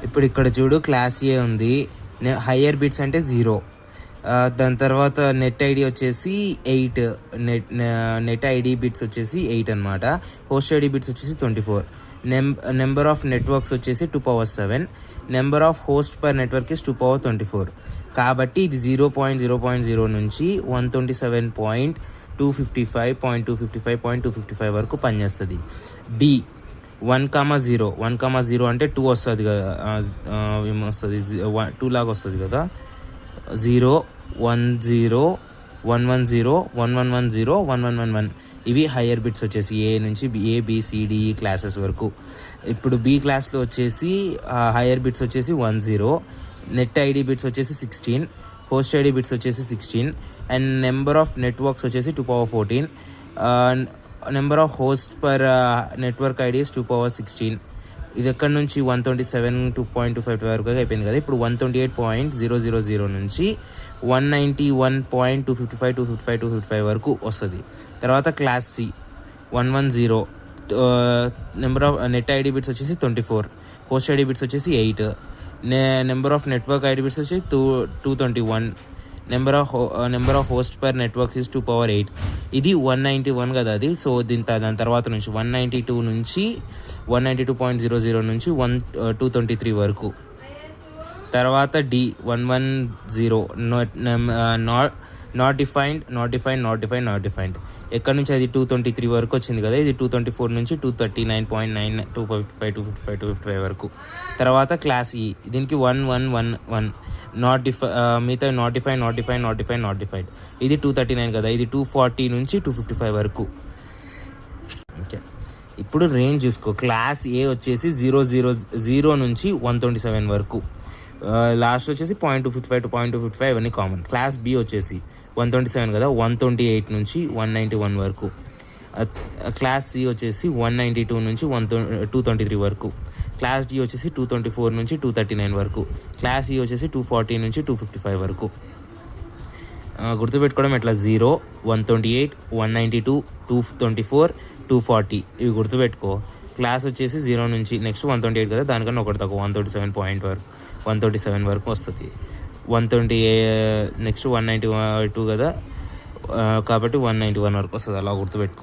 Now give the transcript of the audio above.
ఇప్పుడు ఇక్కడ చూడు క్లాస్ ఏ ఉంది, హయ్యర్ బిట్స్ అంటే 0. దాని తర్వాత నెట్ ఐడి వచ్చేసి 8, నెట్ ఐడి బిట్స్ వచ్చేసి 8 అనమాట. హోస్ట్ ఐడి బిట్స్ వచ్చేసి 24. నెంబర్ ఆఫ్ నెట్వర్క్స్ వచ్చేసి 2^7. Number of host per network is 2^24. కాబట్టి ఇది 0.0.0 నుంచి 127.255.255.255 వరకు పనిచేస్తుంది. బి 1,0 1,0 అంటే 2 వస్తుంది కదా, ఏమొస్తుంది 2 లాగా వస్తుంది కదా. 0 1 0 1 1 0 1 1 1 0 1 1 1 1 ఇవి హయ్యర్ బిట్స్ వచ్చేసి ఏ నుంచి ABCDE క్లాసెస్ వరకు. ఇప్పుడు బి క్లాస్లో వచ్చేసి హయ్యర్ బిట్స్ వచ్చేసి 1 0, నెట్ ఐడి బిట్స్ వచ్చేసి 16, హోస్ట్ ఐడి బిట్స్ వచ్చేసి 16, అండ్ నెంబర్ ఆఫ్ నెట్వర్క్స్ వచ్చేసి 2^14. Number of host per network IDs 2^16. ఇది ఎక్కడి నుంచి 127.255 వరకు అయిపోయింది కదా. ఇప్పుడు 128.000 నుంచి 191.255 వరకు వస్తుంది. తర్వాత class C 110, number of net ID bits వచ్చేసి 24, హోస్ట్ ఐడి బిట్స్ వచ్చేసి 8, number of network ID bits వచ్చి 221, number of host per networks is 2^8. ఇది 191 కదా అది. సో దాని తర్వాత నుంచి 192 నుంచి 192.00 నుంచి 223 వరకు. తర్వాత డి 110, నాట్ డిఫైన్డ్. ఎక్కడ నుంచి అది 223 వరకు వచ్చింది కదా. ఇది 224 నుంచి 239.9 255 వరకు. తర్వాత క్లాస్ ఈ దీనికి 1111 మిగతా నాట్ డిఫైన్డ్. ఇది 239 కదా. ఇది 240 నుంచి 255 వరకు. ఓకే, ఇప్పుడు రేంజ్ చూసుకో. క్లాస్ ఏ వచ్చేసి 000 నుంచి 127 వరకు. లాస్ట్ వచ్చేసి 0.255 to 0.255 ఇవన్నీ కామన్. క్లాస్ బి వచ్చేసి 127 కదా, 128 నుంచి 191 వరకు. క్లాస్ సి వచ్చేసి 192 నుంచి 223 వరకు. క్లాస్ డి వచ్చేసి 224 నుంచి 239 వరకు. క్లాస్ ఈ వచ్చేసి 240 నుంచి 255 వరకు. గుర్తుపెట్టుకోవడం ఎట్లా 0, 128, 192, 224, 240 ఇవి గుర్తుపెట్టుకో. క్లాస్ వచ్చేసి 0 నుంచి నెక్స్ట్ 128 కదా, దానికన్నా ఒకటి తక్కువ 137 వరకు వస్తుంది. 120 నెక్స్ట్ 192 కదా, కాబట్టి 191 వరకు వస్తుంది. అలా గుర్తుపెట్టుకో.